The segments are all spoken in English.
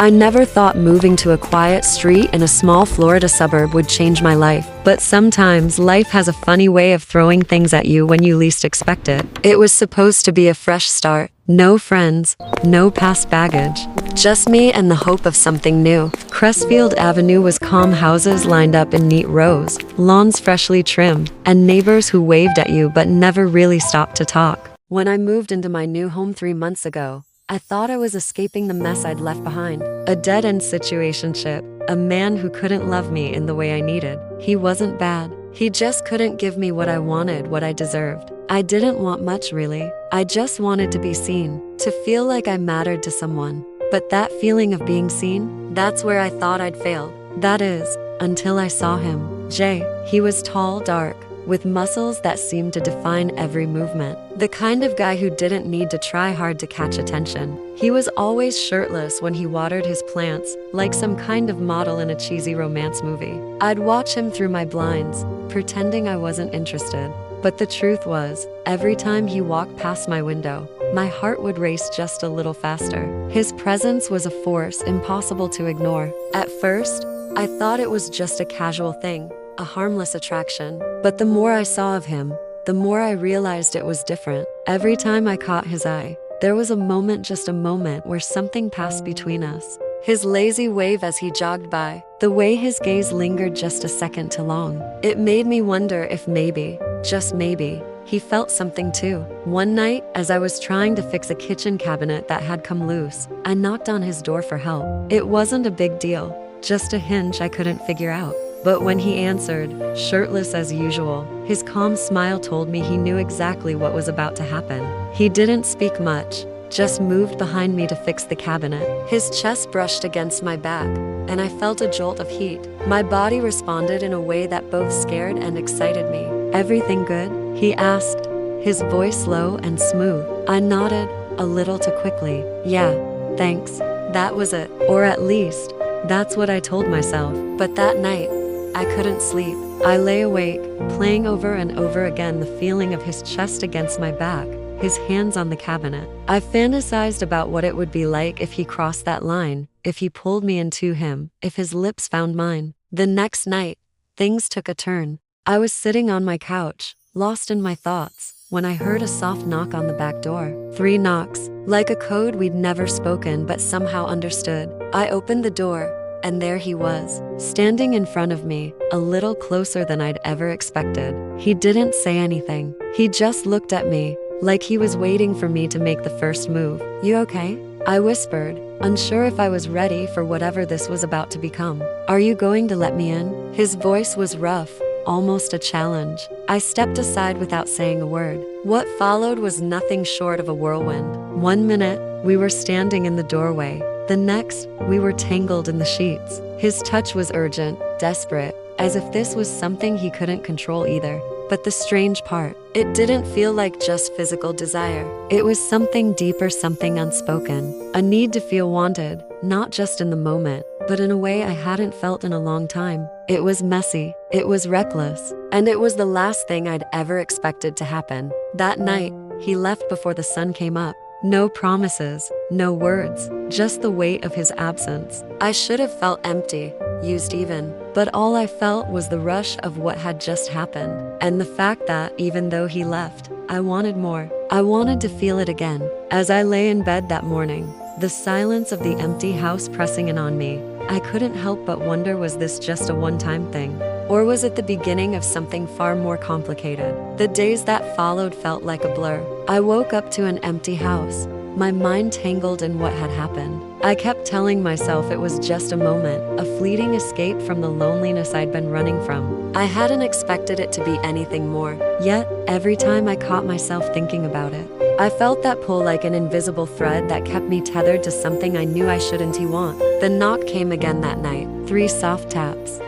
I never thought moving to a quiet street in a small Florida suburb would change my life, but sometimes life has a funny way of throwing things at you when you least expect it. It was supposed to be a fresh start. No friends, no past baggage. Just me and the hope of something new. Crestfield Avenue was calm, houses lined up in neat rows, lawns freshly trimmed, and neighbors who waved at you but never really stopped to talk. When I moved into my new home 3 months ago, I thought I was escaping the mess I'd left behind. A dead-end situationship, a man who couldn't love me in the way I needed. He wasn't bad. He just couldn't give me what I wanted, what I deserved. I didn't want much, really. I just wanted to be seen, to feel like I mattered to someone. But that feeling of being seen, that's where I thought I'd failed. That is, until I saw him. Jay. He was tall, dark, with muscles that seemed to define every movement. The kind of guy who didn't need to try hard to catch attention. He was always shirtless when he watered his plants, like some kind of model in a cheesy romance movie. I'd watch him through my blinds, pretending I wasn't interested. But the truth was, every time he walked past my window, my heart would race just a little faster. His presence was a force impossible to ignore. At first, I thought it was just a casual thing, a harmless attraction. But the more I saw of him, the more I realized it was different. Every time I caught his eye, there was a moment, just a moment, where something passed between us. His lazy wave as he jogged by, the way his gaze lingered just a second too long. It made me wonder if maybe, just maybe, he felt something too. One night, as I was trying to fix a kitchen cabinet that had come loose, I knocked on his door for help. It wasn't a big deal, just a hinge I couldn't figure out. But when he answered, shirtless as usual, his calm smile told me he knew exactly what was about to happen. He didn't speak much, just moved behind me to fix the cabinet. His chest brushed against my back, and I felt a jolt of heat. My body responded in a way that both scared and excited me. "Everything good?" he asked, his voice low and smooth. I nodded, a little too quickly. "Yeah, thanks." That was it. Or at least, that's what I told myself. But that night, I couldn't sleep. I lay awake, playing over and over again the feeling of his chest against my back, his hands on the cabinet. I fantasized about what it would be like if he crossed that line, if he pulled me into him, if his lips found mine. The next night, things took a turn. I was sitting on my couch, lost in my thoughts, when I heard a soft knock on the back door. 3 knocks, like a code we'd never spoken but somehow understood. I opened the door, and there he was, standing in front of me, a little closer than I'd ever expected. He didn't say anything. He just looked at me, like he was waiting for me to make the first move. "You okay?" I whispered, unsure if I was ready for whatever this was about to become. "Are you going to let me in?" His voice was rough, almost a challenge. I stepped aside without saying a word. What followed was nothing short of a whirlwind. 1 minute, we were standing in the doorway. The next, we were tangled in the sheets. His touch was urgent, desperate, as if this was something he couldn't control either. But the strange part, it didn't feel like just physical desire. It was something deeper, something unspoken. A need to feel wanted, not just in the moment, but in a way I hadn't felt in a long time. It was messy, it was reckless, and it was the last thing I'd ever expected to happen. That night, he left before the sun came up. No promises, no words, just the weight of his absence. I should have felt empty, used even, but all I felt was the rush of what had just happened, and the fact that, even though he left, I wanted more. I wanted to feel it again. As I lay in bed that morning, the silence of the empty house pressing in on me, I couldn't help but wonder, was this just a one-time thing? Or was it the beginning of something far more complicated? The days that followed felt like a blur. I woke up to an empty house, my mind tangled in what had happened. I kept telling myself it was just a moment, a fleeting escape from the loneliness I'd been running from. I hadn't expected it to be anything more. Yet, every time I caught myself thinking about it, I felt that pull, like an invisible thread that kept me tethered to something I knew I shouldn't want. The knock came again that night. 3 soft taps.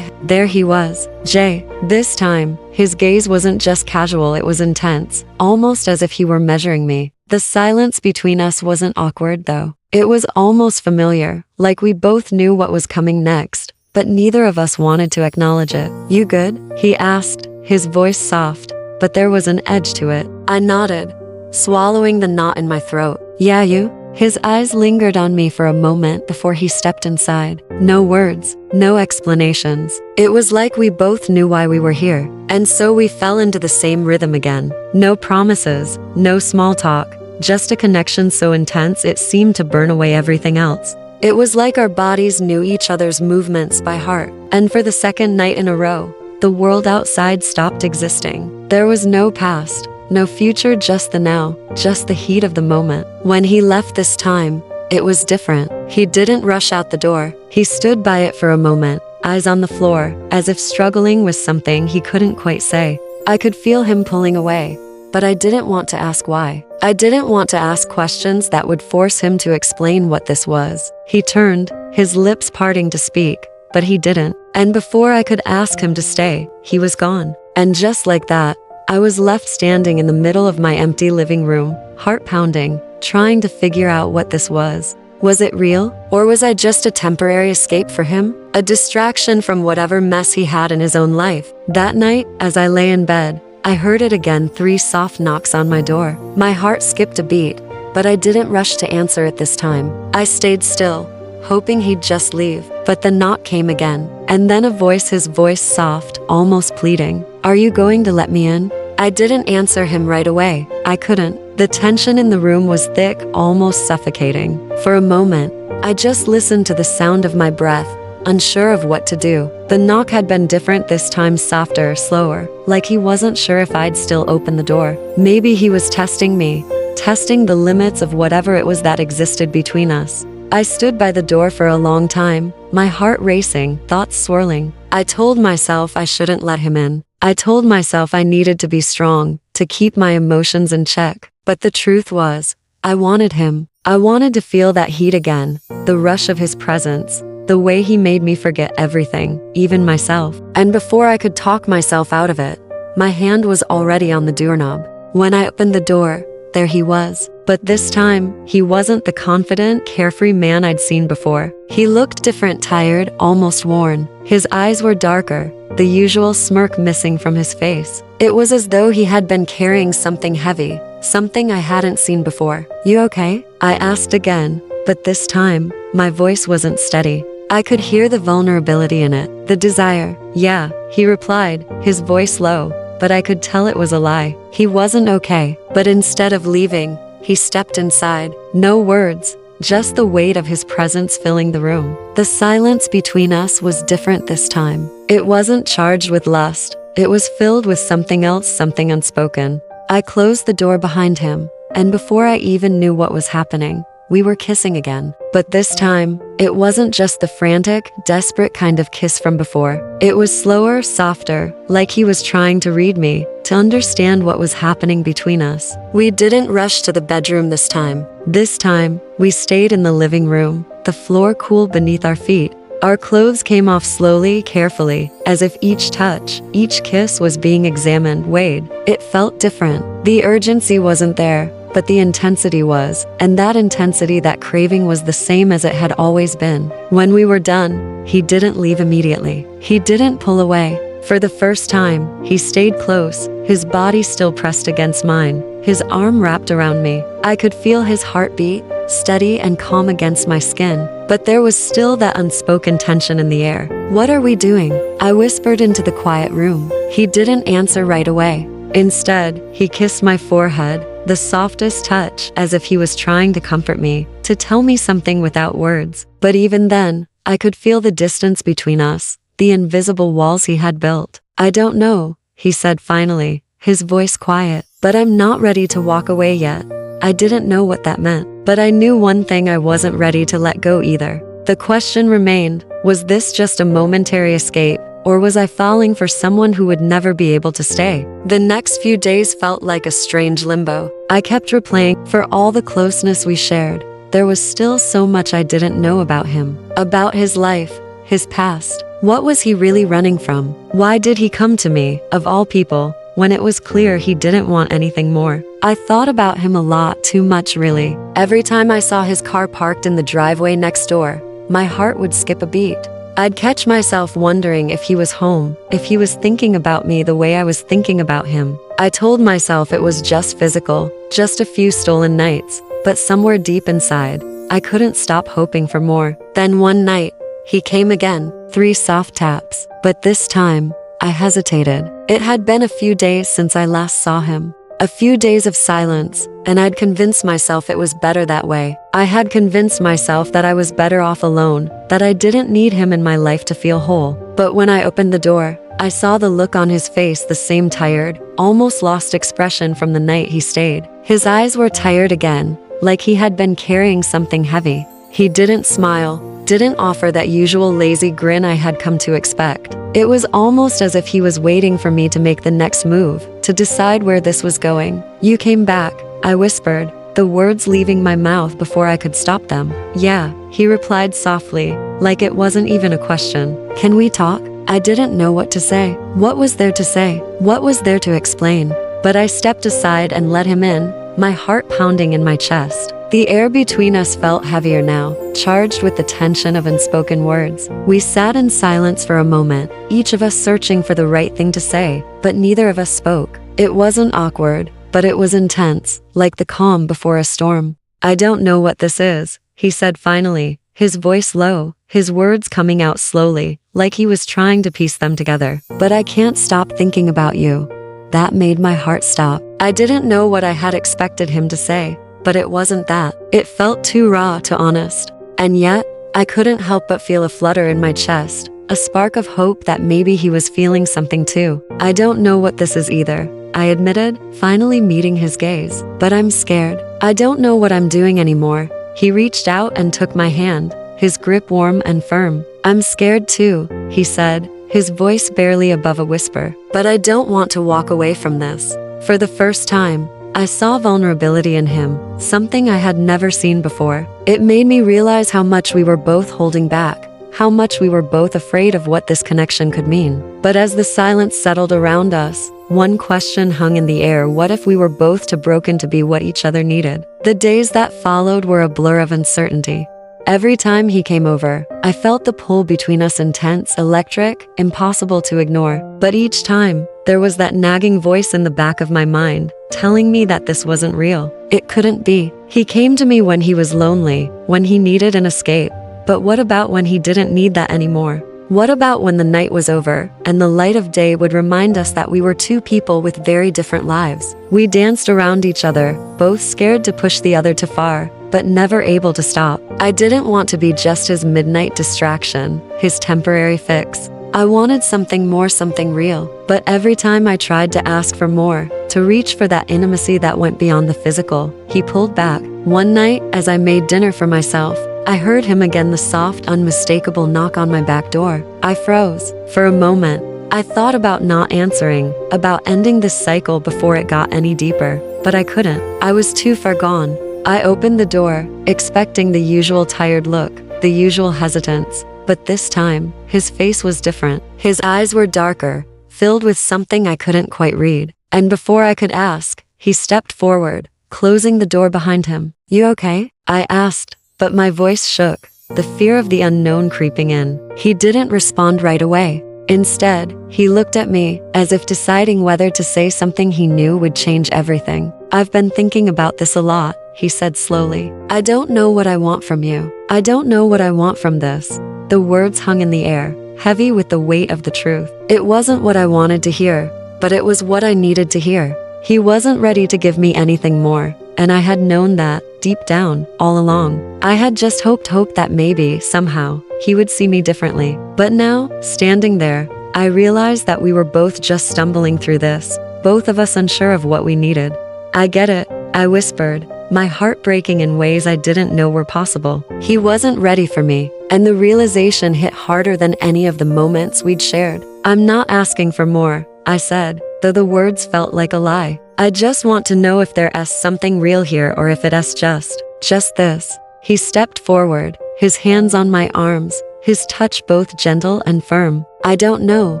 There he was, Jay. This time, his gaze wasn't just casual, it was intense, almost as if he were measuring me. The silence between us wasn't awkward, though. It was almost familiar, like we both knew what was coming next, but neither of us wanted to acknowledge it. "You good?" he asked, his voice soft, but there was an edge to it. I nodded, swallowing the knot in my throat. "Yeah, you?" His eyes lingered on me for a moment before he stepped inside. No words, no explanations. It was like we both knew why we were here, and so we fell into the same rhythm again. No promises, no small talk, just a connection so intense it seemed to burn away everything else. It was like our bodies knew each other's movements by heart, and for the second night in a row, the world outside stopped existing. There was no past, no future, just the now, just the heat of the moment. When he left this time, it was different. He didn't rush out the door. He stood by it for a moment, eyes on the floor, as if struggling with something he couldn't quite say. I could feel him pulling away, but I didn't want to ask why. I didn't want to ask questions that would force him to explain what this was. He turned, his lips parting to speak, but he didn't. And before I could ask him to stay, he was gone. And just like that, I was left standing in the middle of my empty living room, heart pounding, trying to figure out what this was. Was it real? Or was I just a temporary escape for him? A distraction from whatever mess he had in his own life? That night, as I lay in bed, I heard it again, 3 soft knocks on my door. My heart skipped a beat, but I didn't rush to answer it this time. I stayed still, hoping he'd just leave. But the knock came again, and then a voice, his voice soft, almost pleading. "Are you going to let me in?" I didn't answer him right away. I couldn't. The tension in the room was thick, almost suffocating. For a moment, I just listened to the sound of my breath, unsure of what to do. The knock had been different this time, softer, slower, like he wasn't sure if I'd still open the door. Maybe he was testing me, testing the limits of whatever it was that existed between us. I stood by the door for a long time, my heart racing, thoughts swirling. I told myself I shouldn't let him in. I told myself I needed to be strong, to keep my emotions in check. But the truth was, I wanted him. I wanted to feel that heat again, the rush of his presence, the way he made me forget everything, even myself. And before I could talk myself out of it, my hand was already on the doorknob. When I opened the door, there he was. But this time, he wasn't the confident, carefree man I'd seen before. He looked different, tired, almost worn. His eyes were darker, the usual smirk missing from his face. It was as though he had been carrying something heavy, something I hadn't seen before. "You okay?" I asked again, but this time, my voice wasn't steady. I could hear the vulnerability in it, the desire. "Yeah," he replied, his voice low, but I could tell it was a lie. He wasn't okay. But instead of leaving, he stepped inside. No words, just the weight of his presence filling the room. The silence between us was different this time. It wasn't charged with lust. It was filled with something else, something unspoken. I closed the door behind him, and before I even knew what was happening, we were kissing again. But this time, it wasn't just the frantic, desperate kind of kiss from before. It was slower, softer, like he was trying to read me, to understand what was happening between us. We didn't rush to the bedroom this time. This time, we stayed in the living room, the floor cool beneath our feet. Our clothes came off slowly, carefully, as if each touch, each kiss was being examined, weighed. It felt different. The urgency wasn't there, but the intensity was, and that intensity, that craving, was the same as it had always been. When we were done, he didn't leave immediately. He didn't pull away. For the first time, he stayed close, his body still pressed against mine, his arm wrapped around me. I could feel his heartbeat, steady and calm against my skin, but there was still that unspoken tension in the air. "What are we doing?" I whispered into the quiet room. He didn't answer right away. Instead, he kissed my forehead, the softest touch, as if he was trying to comfort me, to tell me something without words. But even then, I could feel the distance between us, the invisible walls he had built. "I don't know," he said finally, his voice quiet, "but I'm not ready to walk away yet." I didn't know what that meant, but I knew one thing: I wasn't ready to let go either. The question remained, was this just a momentary escape, or was I falling for someone who would never be able to stay? The next few days felt like a strange limbo. I kept replaying, for all the closeness we shared, there was still so much I didn't know about him, about his life, his past. What was he really running from? Why did he come to me, of all people, when it was clear he didn't want anything more? I thought about him a lot, too much really. Every time I saw his car parked in the driveway next door, my heart would skip a beat. I'd catch myself wondering if he was home, if he was thinking about me the way I was thinking about him. I told myself it was just physical, just a few stolen nights. but somewhere deep inside, I couldn't stop hoping for more. Then one night, he came again, 3 soft taps. But this time, I hesitated. It had been a few days since I last saw him. A few days of silence, and I'd convinced myself it was better that way. I had convinced myself that I was better off alone, that I didn't need him in my life to feel whole. But when I opened the door, I saw the look on his face, the same tired, almost lost expression from the night he stayed. His eyes were tired again, like he had been carrying something heavy. He didn't smile, didn't offer that usual lazy grin I had come to expect. It was almost as if he was waiting for me to make the next move, to decide where this was going. "You came back," I whispered, the words leaving my mouth before I could stop them. "Yeah," he replied softly, like it wasn't even a question. "Can we talk?" I didn't know what to say. What was there to say? What was there to explain? But I stepped aside and let him in, my heart pounding in my chest. The air between us felt heavier now, charged with the tension of unspoken words. We sat in silence for a moment, each of us searching for the right thing to say, but neither of us spoke. It wasn't awkward, but it was intense, like the calm before a storm. "I don't know what this is," he said finally, his voice low, his words coming out slowly, like he was trying to piece them together. "But I can't stop thinking about you." That made my heart stop. I didn't know what I had expected him to say, but it wasn't that. It felt too raw to honest. And yet, I couldn't help but feel a flutter in my chest, a spark of hope that maybe he was feeling something too. "I don't know what this is either," I admitted, finally meeting his gaze. "But I'm scared. I don't know what I'm doing anymore." He reached out and took my hand, his grip warm and firm. "I'm scared too," he said, his voice barely above a whisper. "But I don't want to walk away from this." For the first time, I saw vulnerability in him, something I had never seen before. It made me realize how much we were both holding back, how much we were both afraid of what this connection could mean. But as the silence settled around us, one question hung in the air: what if we were both too broken to be what each other needed? The days that followed were a blur of uncertainty. Every time he came over, I felt the pull between us intense, electric, impossible to ignore. But each time, there was that nagging voice in the back of my mind, telling me that this wasn't real. It couldn't be. He came to me when he was lonely, when he needed an escape. But what about when he didn't need that anymore? What about when the night was over, and the light of day would remind us that we were two people with very different lives? We danced around each other, both scared to push the other too far, but never able to stop. I didn't want to be just his midnight distraction, his temporary fix. I wanted something more, something real. But every time I tried to ask for more, to reach for that intimacy that went beyond the physical, he pulled back. One night, as I made dinner for myself, I heard him again, the soft, unmistakable knock on my back door. I froze. For a moment, I thought about not answering, about ending this cycle before it got any deeper. But I couldn't. I was too far gone. I opened the door, expecting the usual tired look, the usual hesitance. But this time, his face was different. His eyes were darker, filled with something I couldn't quite read. And before I could ask, he stepped forward, closing the door behind him. "You okay?" I asked, but my voice shook, the fear of the unknown creeping in. He didn't respond right away. Instead, he looked at me, as if deciding whether to say something he knew would change everything. "I've been thinking about this a lot," he said slowly. "I don't know what I want from you. I don't know what I want from this." The words hung in the air, heavy with the weight of the truth. It wasn't what I wanted to hear, but it was what I needed to hear. He wasn't ready to give me anything more, and I had known that, deep down, all along. I had just hoped that maybe, somehow, he would see me differently. But now, standing there, I realized that we were both just stumbling through this, both of us unsure of what we needed. "I get it," I whispered, my heart breaking in ways I didn't know were possible. He wasn't ready for me, and the realization hit harder than any of the moments we'd shared. "I'm not asking for more," I said, though the words felt like a lie. "I just want to know if there's something real here or if it's just this." He stepped forward, his hands on my arms, his touch both gentle and firm. "I don't know,"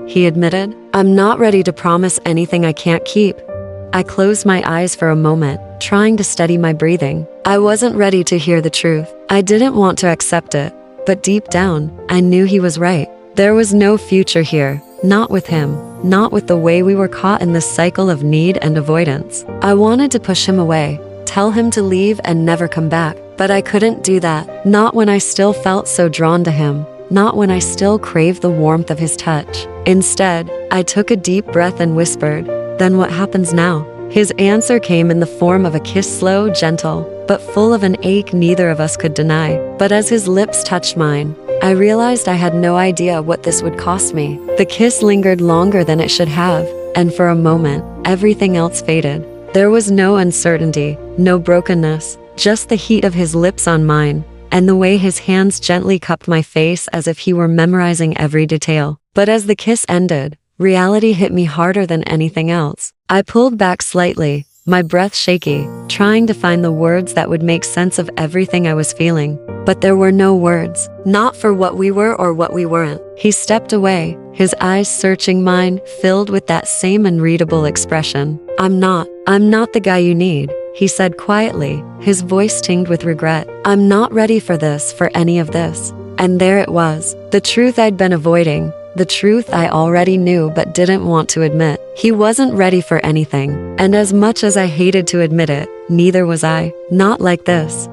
he admitted. "I'm not ready to promise anything I can't keep." I closed my eyes for a moment, trying to steady my breathing. I wasn't ready to hear the truth. I didn't want to accept it, but deep down, I knew he was right. There was no future here, not with him, not with the way we were caught in this cycle of need and avoidance. I wanted to push him away, tell him to leave and never come back. But I couldn't do that. Not when I still felt so drawn to him. Not when I still craved the warmth of his touch. Instead, I took a deep breath and whispered, "Then what happens now?" His answer came in the form of a kiss, slow, gentle, but full of an ache neither of us could deny. But as his lips touched mine, I realized I had no idea what this would cost me. The kiss lingered longer than it should have, and for a moment, everything else faded. There was no uncertainty, no brokenness, just the heat of his lips on mine, and the way his hands gently cupped my face as if he were memorizing every detail. But as the kiss ended, reality hit me harder than anything else. I pulled back slightly, my breath shaky, trying to find the words that would make sense of everything I was feeling. But there were no words, not for what we were or what we weren't. He stepped away, his eyes searching mine, filled with that same unreadable expression. I'm not the guy you need," he said quietly, his voice tinged with regret. "I'm not ready for this, for any of this." And there it was, the truth I'd been avoiding. The truth I already knew but didn't want to admit. He wasn't ready for anything, and as much as I hated to admit it, neither was I. Not like this.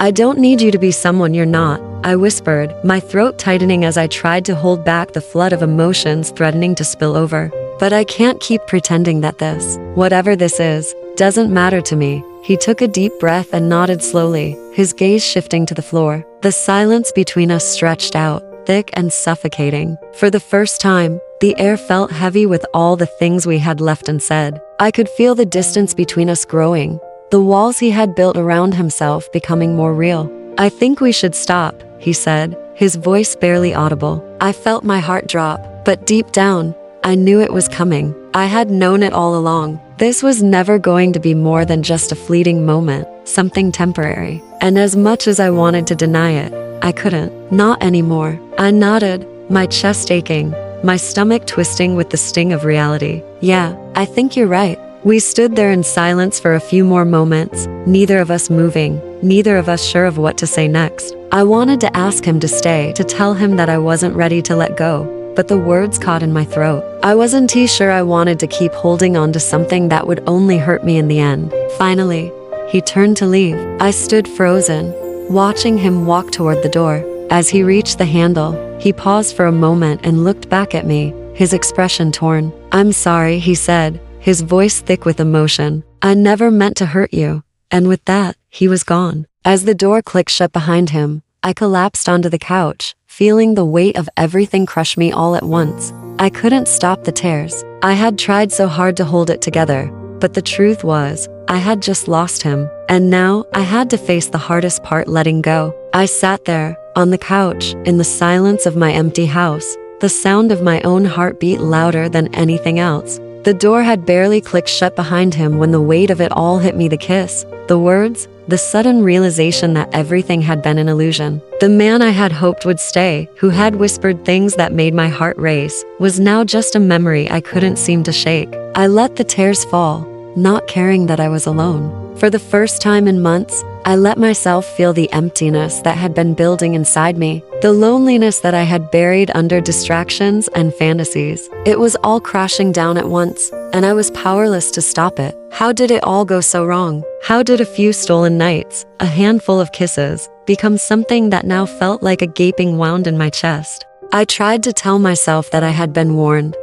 "I don't need you to be someone you're not," I whispered, my throat tightening as I tried to hold back the flood of emotions threatening to spill over. "But I can't keep pretending that this, whatever this is, doesn't matter to me." He took a deep breath and nodded slowly, his gaze shifting to the floor. The silence between us stretched out, thick and suffocating. For the first time, the air felt heavy with all the things we had left unsaid. I could feel the distance between us growing, the walls he had built around himself becoming more real. "I think we should stop," he said, his voice barely audible. I felt my heart drop, but deep down, I knew it was coming. I had known it all along. This was never going to be more than just a fleeting moment, something temporary. And as much as I wanted to deny it, I couldn't. Not anymore. I nodded, my chest aching, my stomach twisting with the sting of reality. "Yeah, I think you're right." We stood there in silence for a few more moments, neither of us moving, neither of us sure of what to say next. I wanted to ask him to stay, to tell him that I wasn't ready to let go, but the words caught in my throat. I wasn't too sure I wanted to keep holding on to something that would only hurt me in the end. Finally, he turned to leave. I stood frozen, watching him walk toward the door. As he reached the handle, he paused for a moment and looked back at me, his expression torn. "I'm sorry," he said, his voice thick with emotion. "I never meant to hurt you." And with that, he was gone. As the door clicked shut behind him, I collapsed onto the couch, feeling the weight of everything crush me all at once. I couldn't stop the tears. I had tried so hard to hold it together, but the truth was, I had just lost him. And now, I had to face the hardest part, letting go. I sat there, on the couch, in the silence of my empty house, the sound of my own heartbeat louder than anything else. The door had barely clicked shut behind him when the weight of it all hit me: the kiss, the words, the sudden realization that everything had been an illusion. The man I had hoped would stay, who had whispered things that made my heart race, was now just a memory I couldn't seem to shake. I let the tears fall, not caring that I was alone. For the first time in months, I let myself feel the emptiness that had been building inside me, the loneliness that I had buried under distractions and fantasies. It was all crashing down at once, and I was powerless to stop it. How did it all go so wrong? How did a few stolen nights, a handful of kisses, become something that now felt like a gaping wound in my chest? I tried to tell myself that I had been warned.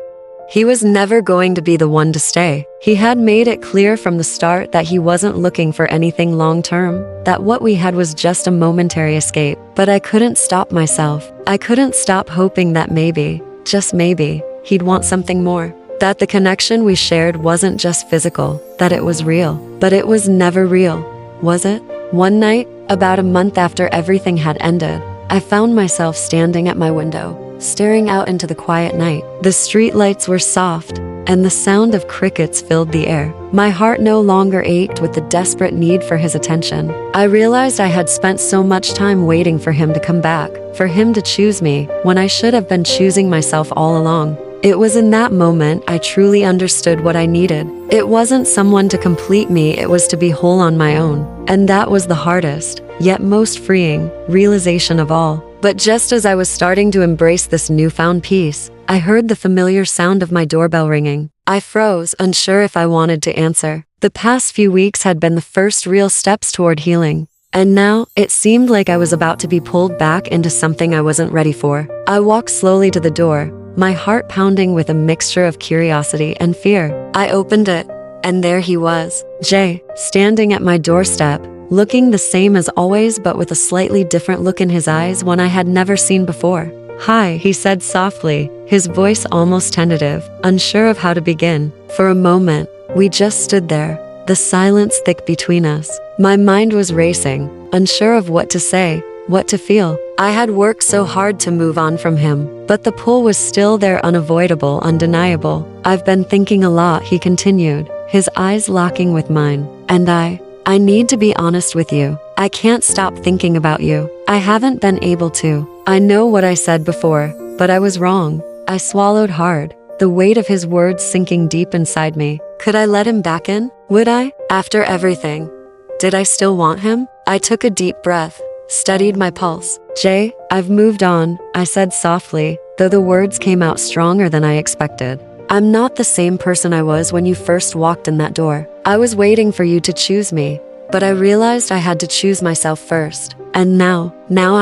He was never going to be the one to stay. He had made it clear from the start that he wasn't looking for anything long-term, that what we had was just a momentary escape. But I couldn't stop myself. I couldn't stop hoping that maybe, just maybe, he'd want something more. That the connection we shared wasn't just physical, that it was real. But it was never real, was it? One night, about a month after everything had ended, I found myself standing at my window, staring out into the quiet night. The streetlights were soft, and the sound of crickets filled the air. My heart no longer ached with the desperate need for his attention. I realized I had spent so much time waiting for him to come back, for him to choose me, when I should have been choosing myself all along. It was in that moment I truly understood what I needed. It wasn't someone to complete me, it was to be whole on my own. And that was the hardest, yet most freeing, realization of all. But just as I was starting to embrace this newfound peace, I heard the familiar sound of my doorbell ringing. I froze, unsure if I wanted to answer. The past few weeks had been the first real steps toward healing. And now, it seemed like I was about to be pulled back into something I wasn't ready for. I walked slowly to the door, my heart pounding with a mixture of curiosity and fear. I opened it, and there he was, Jay, standing at my doorstep, looking the same as always but with a slightly different look in his eyes, one I had never seen before. "Hi," he said softly, his voice almost tentative, unsure of how to begin. For a moment, we just stood there, the silence thick between us. My mind was racing, unsure of what to say, what to feel. I had worked so hard to move on from him, but the pull was still there, unavoidable, undeniable. "I've been thinking a lot," he continued, his eyes locking with mine. "And I need to be honest with you. I can't stop thinking about you. I haven't been able to. I know what I said before, but I was wrong." I swallowed hard, the weight of his words sinking deep inside me. Could I let him back in? Would I? After everything? Did I still want him? I took a deep breath, studied my pulse. "Jay, I've moved on," I said softly, though the words came out stronger than I expected. "I'm not the same person I was when you first walked in that door. I was waiting for you to choose me, but I realized I had to choose myself first. And now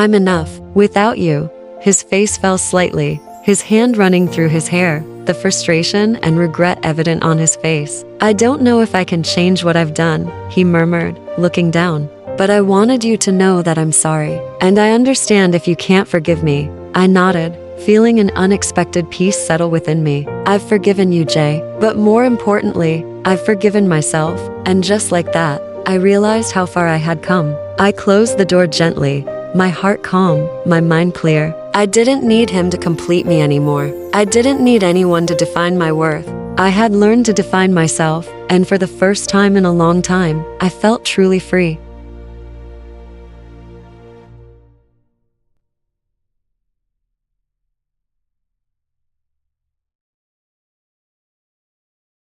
I'm enough. Without you." His face fell slightly, his hand running through his hair, the frustration and regret evident on his face. "I don't know if I can change what I've done," he murmured, looking down. "But I wanted you to know that I'm sorry. And I understand if you can't forgive me." I nodded, feeling an unexpected peace settle within me. "I've forgiven you, Jay. But more importantly, I've forgiven myself." And just like that, I realized how far I had come. I closed the door gently, my heart calm, my mind clear. I didn't need him to complete me anymore. I didn't need anyone to define my worth. I had learned to define myself, and for the first time in a long time, I felt truly free.